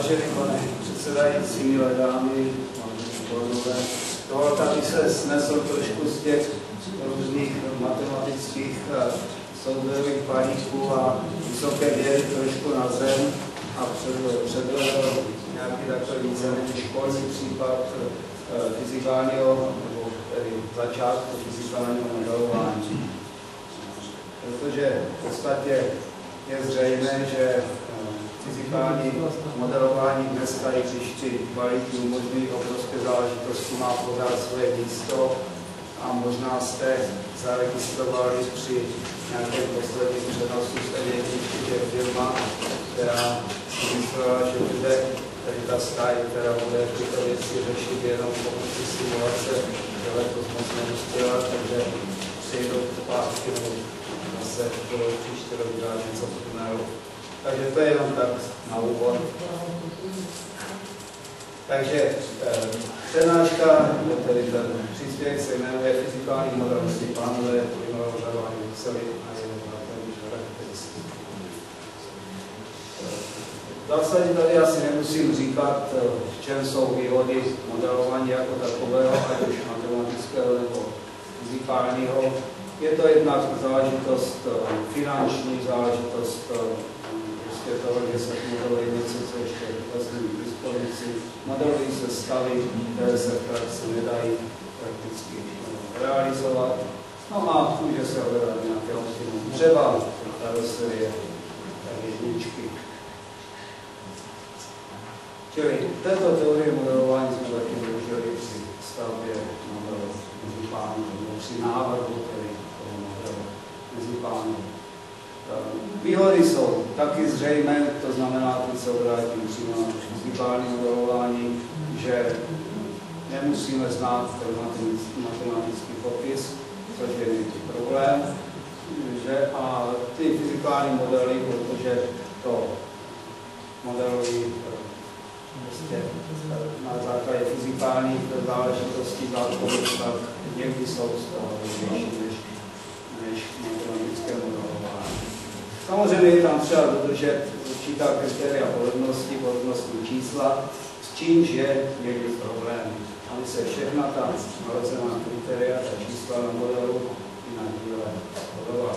Vážený pane předsedající, milé dámy, vážení kolegové, dovolte, abych se snesl trošku z těch různých matematických soubojových paníků a vysoké vědy trošku na zem a předvedl nějaký takový víceméně školní případ fyzikálního, nebo tedy začátku fyzikálního modelování. Protože v podstatě je zřejmé, že fyzikální modelování dneska, i když ty balíky umožňují obrovské záležitosti, má pořád svoje místo a možná jste zaregistrovali při nějakém posledním přenosu z jedničky, že firma, která si myslela, že bude tady ta stáj, která bude tyto věci řešit jenom pomocí simulace, že letos moc neuspěla, takže přijdou zpátky, nebo zase budou příští rok dělat něco podobného. Takže to je jenom tak na úvod. Takže přednáška, tedy ten příspěvek se jmenuje Fyzikální modelování pánové, plynorování oceli a jeho charakteristiky. V zásadě tady asi nemusím říkat, v čem jsou výhody modelování jako takového, ať už matematického nebo fyzikálního. Je to jednak záležitost finanční, záležitost toho, že se modeluje něco, co ještě vlastně k dispozici. Modelují se stavy, které se v praxi nedají prakticky realizovat. No a může se hledat nějaké optimum. Třeba karoserie jedničky. Čili této teorie modelování jsme taky využili při stavbě modelu mezi pány, nebo při návrhu toho modelu mezi pány. Výhody jsou taky zřejmé, to znamená, že se obrátím přímo na fyzikální modelování, že nemusíme znát matematický popis, což je nějaký problém, že a ty fyzikální modely, protože to modelují prostě na základě fyzikálních záležitostí zákonů, tak někdy jsou z toho vyšší než matematické modelování. Samozřejmě je tam třeba dodržet určitá kritéria podobnostní čísla, s čímž je někdy problém, aby se všechna ta nalezená kritéria, ta čísla na modelu i na díle shodovala.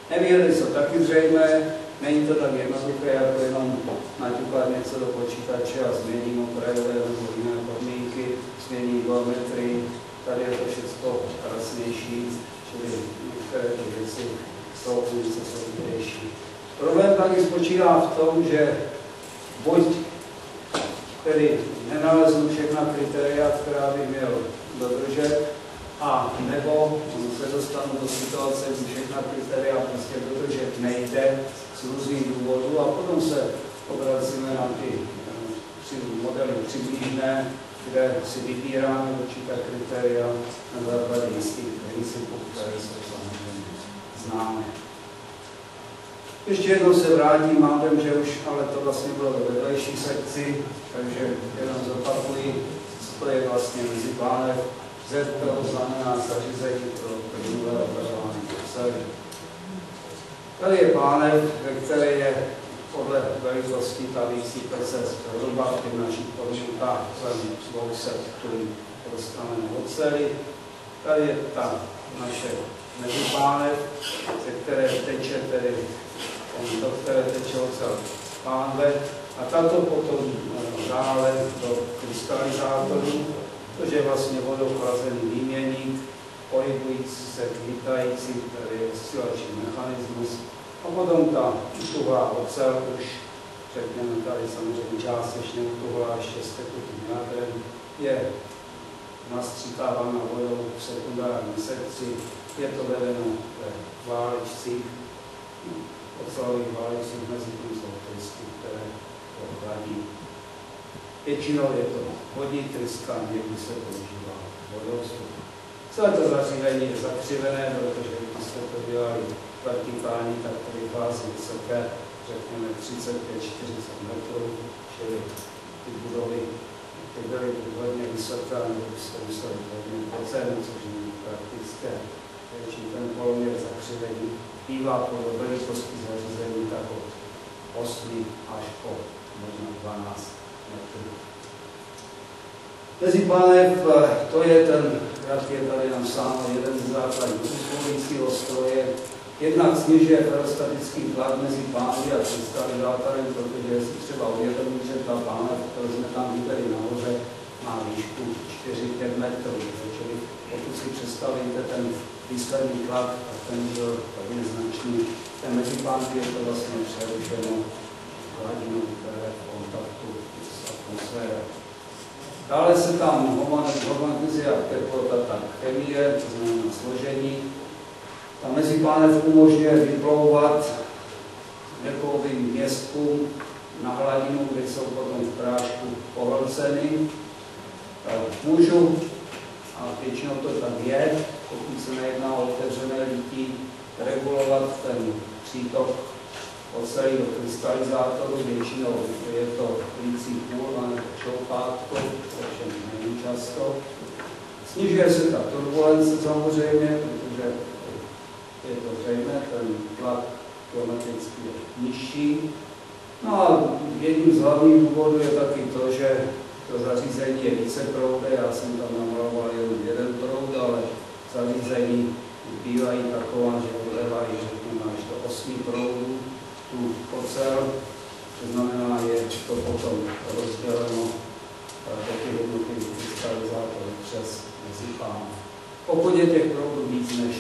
Nevýhody jsou taky zřejmé, není to tak jednoduché, jako jenom naťukat něco do počítače a změním okrajové nebo jiné podmínky, změním geometrii, tady je to všechno krásnější, čili některé ty věci jsou něco složitější. Problém taky spočívá v tom, že buď tedy nenaleznu všechna kritéria, která bych měl dodržet, a nebo se dostanu do situace, kdy všechna kritéria prostě dodržet nejde z různých důvodů a potom se obracíme na ty modely přibližné, kde si vybíráme určitá kritéria na základě jistých principů, které jsou samozřejmě známe. Ještě jednou se vrátím, mám ten, že už, ale to vlastně bylo ve vedlejší sekci, takže jenom zopakuji, co to je vlastně mezipánev. ZPO znamená zařízení pro plynové obrazování oceli. Tady je pánev, ve které je podle velikosti tavící proces zhruba v těch našich podmínkách kolem 200 tun rozstavené oceli. Tady je ta naše mezipánev, ze které teče tedy do které teče ocel z pánve a tato potom dále do krystalizátorů, což je vlastně vodochlazený výměník, pohybující se, chytající, který je oscilační mechanismus. A potom ta utuhlá ocel, už řekněme tady samozřejmě částečně utuhlá, ještě s tekutým jádrem, je nastříkávána vodou v sekundární sekci. Je to vedeno ve váličcích, ocelových váličcích, mezi tím jsou trysky, které to chladí. Většinou je to vodní tryska, někdy se používá vodovzduch. Celé to zařízení je zakřivené, protože když jste to dělali vertikální, tak to vychází vysoké, řekněme 35-40 metrů, čili ty budovy byly hodně vysoké, nebo byste museli hodně po cenu, což není praktické. Čili ten poloměr zakřivení bývá podle velikosti zařízení tak od 8 až po možná Mezipánev, to je ten, jak je tady napsáno, jeden z základních uspojujícího stroje. Jednak snižuje ferostatický tlak mezi pánvi a krystalizátorem, protože si třeba uvědomit, že ta pánev, kterou jsme tam viděli nahoře, má výšku 4-5 metrů. Čili pokud si představíte ten výsledný tlak, tak ten byl hodně značný. Ten mezipánky je to vlastně přerušeno hladinou, které je v kontaktu s atmosférou. Dále se tam homogenizuje jak teplota, tak chemie, to znamená složení. Ta mezipánev umožňuje vyplouvat nekovým městkům na hladinu, kde jsou potom v prášku pohlceny. Můžu, a většinou to tak je, pokud se nejedná o otevřené lití, regulovat ten přítok oceli do krystalizátoru, většinou je to lící půl a čoupátko, ovšem není často. Snižuje se ta turbulence samozřejmě, protože je to zřejmé, ten tlak geometricky je nižší. No a jedním z hlavních důvodů je taky to, že to zařízení je víceproudé, já jsem tam namaloval jenom jeden proud, ale zařízení bývají taková, že odlevají, řekněme, až do 8 proudů tu ocel, to znamená, je to potom rozděleno do těch jednotlivých krystalizátorů přes mezipánev. Pokud je těch proudů víc než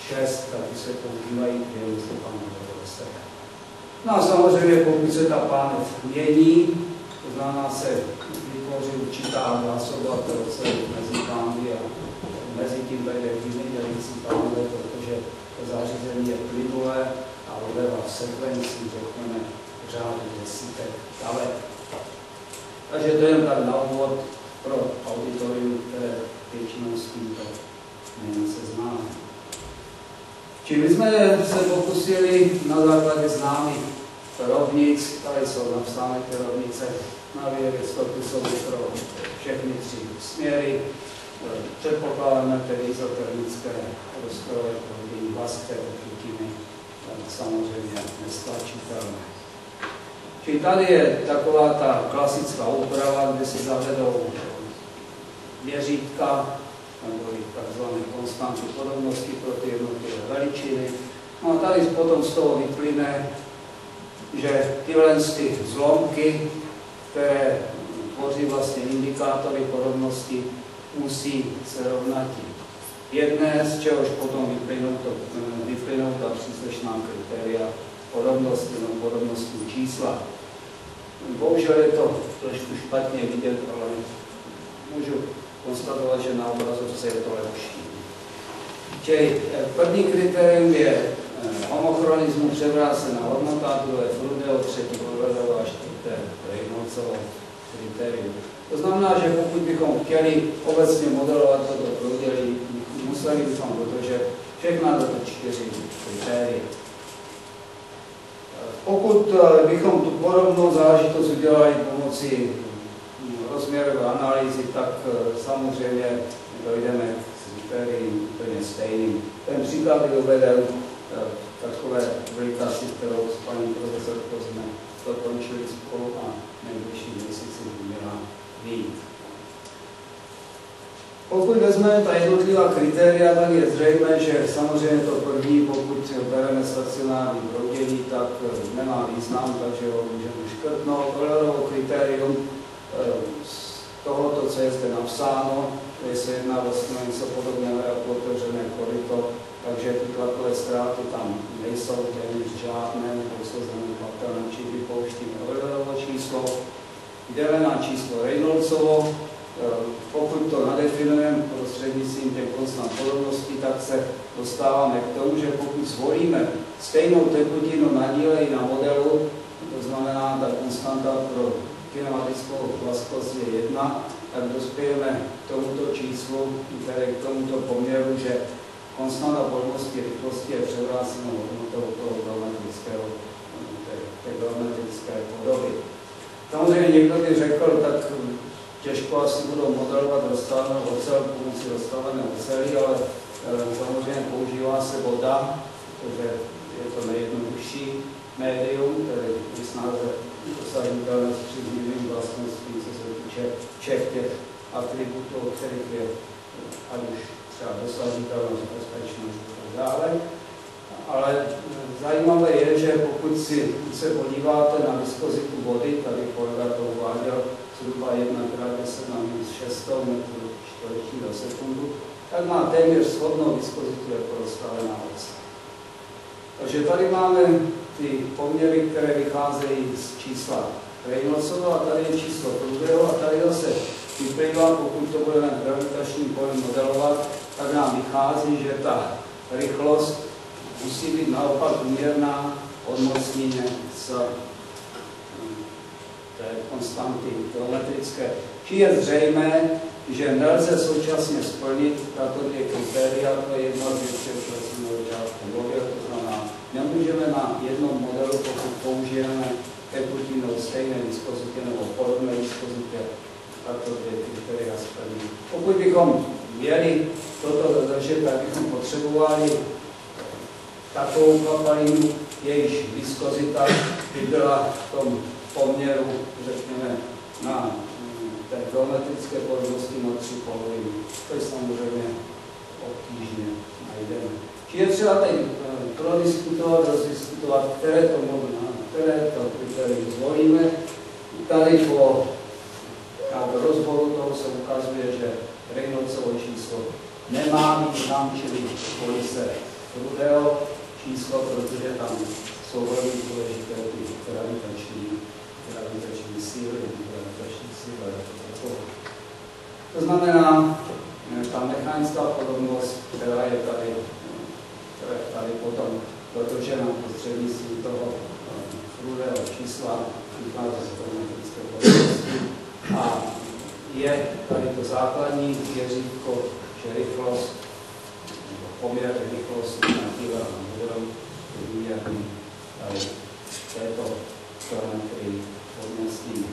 6, tak se používají dvě mezipánové ocely. No a samozřejmě, pokud se ta pánev mění, to znamená, se vytvoří určitá zásoba oceli mezi pánvy a mezi tím vede vyměňující pánve, protože to zařízení je plynulé a odleva v sekvenci, řekněme, řádu desítek let. Takže to je jen tak na úvod pro auditorium, které většinou s tímto není seznámé. Čili my jsme se pokusili na základě známých rovnic, tady jsou napsány ty rovnice, na věstoty jsou pro všechny 3 směry. Předpokládáme tedy izotermické rozstrojové proudění vazké tekutiny, samozřejmě nestlačitelné. Čili tady je taková ta klasická úprava, kde se zavedou měřítka, nebo takzvané konstanty podobnosti pro ty jednotlivé veličiny. No a tady potom z toho vyplyne, že tyhle zlomky, které tvoří vlastně indikátory podobnosti, musí se rovnati jedné, z čehož potom vyplynou ta příslušná kritéria podobnosti nebo podobnostní čísla. Bohužel je to trošku špatně vidět, ale můžu konstatovat, že na obrazovce je to lepší. Čili první kritérium je homochronismu převrácená hodnota, druhé Froudeho, třetí Eulerovo a čtvrté Reynoldsovo kritérium. To znamená, že pokud bychom chtěli obecně modelovat toto proudělí, museli bychom dodržet všechna tato 4 kritéria. Pokud bychom tu podobnou záležitost udělali pomocí rozměrové analýzy, tak samozřejmě dojdeme k kritériím úplně stejným. Ten příklad je uveden takové publikaci, kterou s paní profesorkou jsme dokončili spolu a nejbližší měsíci by měla vyjít. Pokud vezmeme ta jednotlivá kritéria, tak je zřejmé, že samozřejmě to první, pokud bereme stacionární proudění, tak nemá význam, takže ho můžeme škrtnout. Eulerovo kritérium z tohoto, co je zde napsáno, že se jedná vlastně něco podobného jako otevřené koryto, takže ty tlakové ztráty tam nejsou téměř žádné, nebo jsou zanedbatelné, či vypouštíme Eulerovo číslo. Jdeme na číslo Reynoldsovo. Pokud to nadefinujeme prostřednictvím těch konstant podobností, tak se dostáváme k tomu, že pokud zvolíme stejnou tekutinu na díle i na modelu, to znamená, ta konstanta pro kinematickou vlastnost je 1, tak dospějeme k tomuto číslu, tedy k tomuto poměru, že konstanta podobnosti rychlosti je převrácenou hodnotou toho geometrické podoby. Samozřejmě někdo by řekl, tak těžko asi budou modelovat rozstavenou ocel pomocí rozstavené oceli, ale samozřejmě používá se voda, protože je to nejjednodušší médium, tedy je snáze dosažitelné s příznivým vlastností, co se týče všech těch atributů, o kterých je ať už třeba dosažitelnost, bezpečnost a tak dále. Ale zajímavé je, že pokud se podíváte na viskozitu vody, tady kolega to uváděl, zhruba 1 krát 10 na minus 6 metrů čtvereční za sekundu, tak má téměř shodnou viskozitu jako rozstavená ocel. Takže tady máme ty poměry, které vycházejí z čísla Reynoldsova, a tady je číslo Proudeho, a tady zase vyplývá, pokud to budeme v gravitačním poli modelovat, tak nám vychází, že ta rychlost musí být naopak úměrná odmocnině z té konstanty geometrické. Či je zřejmé, že nelze současně splnit tato dvě kritéria, to je jedno z věcí, které jsem na začátku mluvil, to znamená, nemůžeme na jednom modelu, pokud použijeme tekutina stejné viskozitě nebo podobné viskozitě, tato dvě kritéria splnit. Pokud bychom měli toto dodržet, tak bychom potřebovali takovou kapalinu, jejíž viskozita by byla v tom poměru, řekněme, na té geometrické podobnosti na 3 poloviny. To je samozřejmě obtížně najdeme. Či je třeba tady prodiskutovat, rozdiskutovat, které to kritérium zvolíme. Tady po rozboru toho se ukazuje, že Reynoldsovo číslo nemá význam, čili volí se Proudeho číslo, protože tam jsou velmi důležité ty gravitační síly, To znamená, ta mechanická podobnost, která je tady potom dodržena prostřednictvím toho Proudeho čísla, vychází z geometrické podobnosti, a je tady to základní měřítko, že rychlost, poměr rychlosti na díle a model je tady této geometrii podmostí.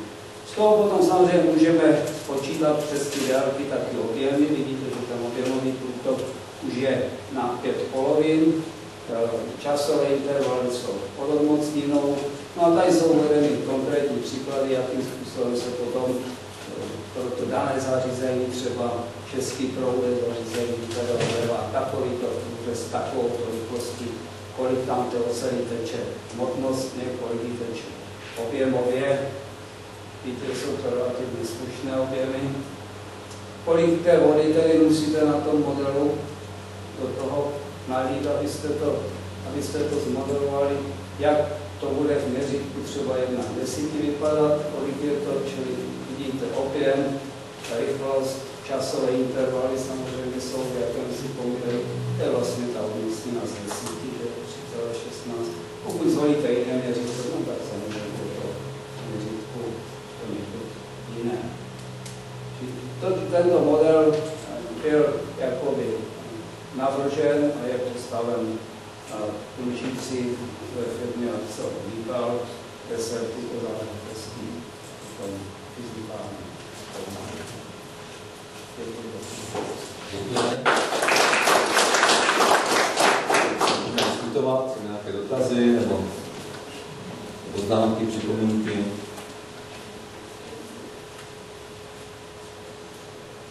Z toho potom samozřejmě můžeme spočítat přes ty délky taky objemy. Vidíte, že ten objemový průtok už je na 5 polovin. Časové intervaly jsou pod odmocninou. No a tady jsou uvedeny konkrétní příklady, jakým způsobem se potom pro to dané zařízení, třeba český proudé zařízení, a takovýto průřez s takovouto rychlostí, kolik tam té oceli teče hmotnostně, kolik jí teče objemově. Víte, jsou to relativně slušné objemy. Kolik té vody tedy musíte na tom modelu do toho nalít, abyste to zmodelovali, jak to bude v měřítku třeba 1/10 vypadat, kolik je to, čili vidíte objem, rychlost, časové intervaly samozřejmě jsou v jakémsi poměru, to je vlastně ta odmocnina z 10, že je 3,16. Pokud zvolíte jiné měřítko, no tak samozřejmě je to měřítku poněkud jiné. Tento model byl jakoby navržen a je postaven učící ve firmě ArcelorMittal, kde se tyto záležitosti fyzikálně pomáhají. Děkujeme. Můžeme diskutovat nějaké dotazy nebo poznámky, připomínky.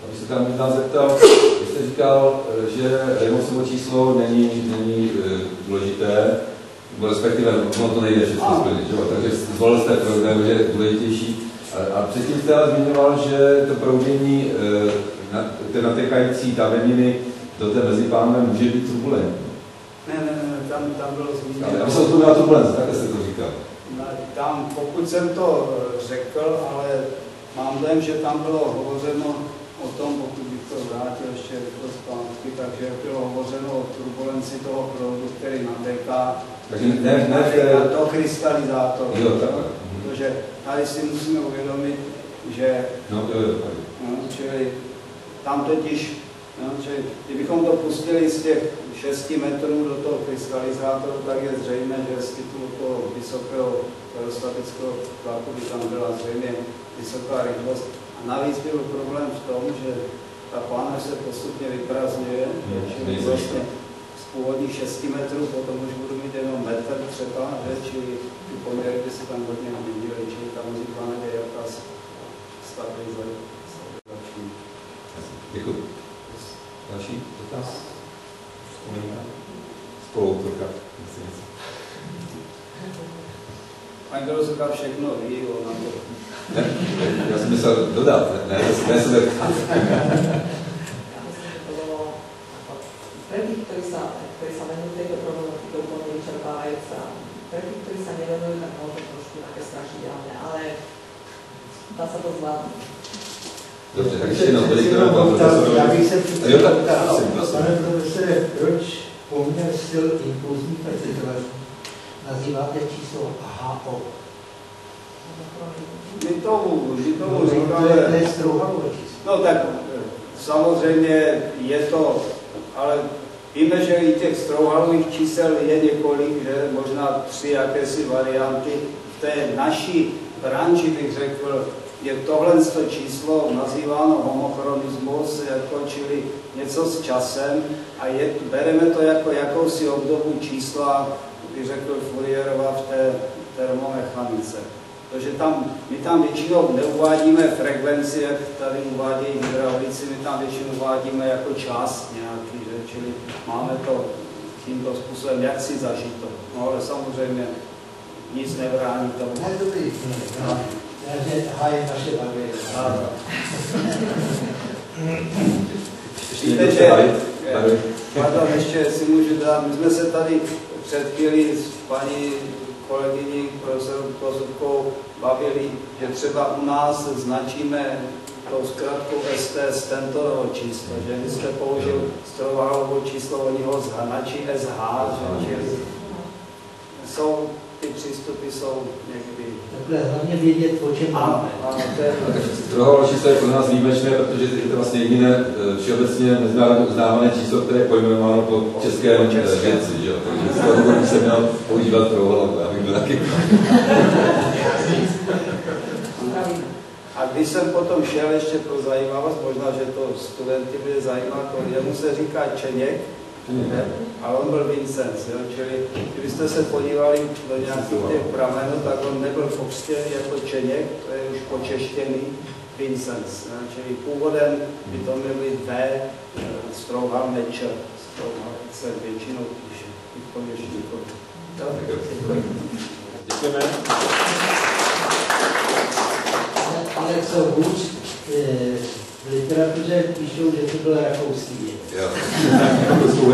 Abych se tam možná zeptal, vy jste říkal, že Reynoldssovo číslo není důležité, nebo respektive ono to nejde všechno splnit, takže zvolil jste program, že je důležitější. A předtím jste ale zmiňoval, že to proudění té natékající taveniny do té mezipánve může být turbulentní. Ne, tam bylo zmíněno. Já jsem to měla turbulence, takhle jste to říkal. Tam, pokud jsem to řekl, ale mám dojem, že tam bylo hovořeno o tom, pokud bych to vrátil ještě do zpátky, takže bylo hovořeno o turbulenci toho proudu, který natéká do krystalizátoru. Protože tady si musíme uvědomit, že čili tam totiž, čili kdybychom to pustili z těch 6 metrů do toho krystalizátoru, tak je zřejmé, že z titulu toho vysokého statického tlaku by tam byla zřejmě vysoká rychlost. A navíc byl problém v tom, že ta pánev se postupně vyprazňuje, čili vlastně z původních 6 metrů potom už budu mít jenom metr třeba, čili ty poměry by se tam hodně neměnily, čili ta mezipánev je jaká stabilizační Děkuji. Další dotaz? Spoluautorka. Paní Dorozová všechno ví, ona to... Ne, já jsem myslel dodat, ne se zeptat. Pre tých, ktorí sa venujú tejto problematike úplne vyčerpávajúca, pre tých, ktorí sa nevenujú, tak možno trošku také strašidelné, ale dá sa to zvládnuť. Dobře, tak ještě jednou, já bych se ptal, pane profesore, proč poměr sil impulzních recyklářů nazýváte číslo HO? My tomu říkáme... To je strouhalovo číslo. No tak samozřejmě je to, ale víme, že i těch strouhalových čísel je několik, že možná 3 jakési varianty. V té naší branži bych řekl, je tohle číslo nazýváno homochronismus, jako čili něco s časem a bereme to jako jakousi obdobu čísla, bych řekl Fourierova v té termomechanice. Protože my tam většinou neuvádíme frekvenci, jak tady uvádějí hydraulici, my tam většinou uvádíme jako čas nějaký, že? Čili máme to tímto způsobem jaksi zažito. No ale samozřejmě nic nebrání tomu. Ne, dobrý. Takže H je naše bariéra. Víte, že ještě si můžu dát, my jsme se tady před chvíli s paní kolegyní profesorou Kozubkou bavili, že třeba u nás značíme tou zkrátkou ST Stentorovo číslo, že vy jste použil Strouhalovo číslo, oni ho značí SH, že jsou ty přístupy jsou někdy... Takhle hlavně vědět, o čem máme. Strouhalovo číslo je pro nás výjimečné, protože je to vlastně jediné všeobecně mezinárodně uznávané číslo, které je pojmenováno po české věci, že jo? Takže z toho důvodu jsem měl používat Strouhalovo, já bych byl taky. A když jsem potom šel ještě pro zajímavost, možná, že to studenty bude zajímat, jemu se říká Čeněk, ale on byl Vincenc, jo? Čili kdybyste se podívali do nějakých těch pramenů, tak on nebyl pokřtěný jako Čeněk, to je už počeštěný Vincenc, jo? Čili původem by to měl být V, Strouhal Nečer, Strouhal se většinou píše, i v pověštníku. Děkujeme. Ale co hůř, v literatuře píšou, že to byl rakouský věc. Jo, to jsou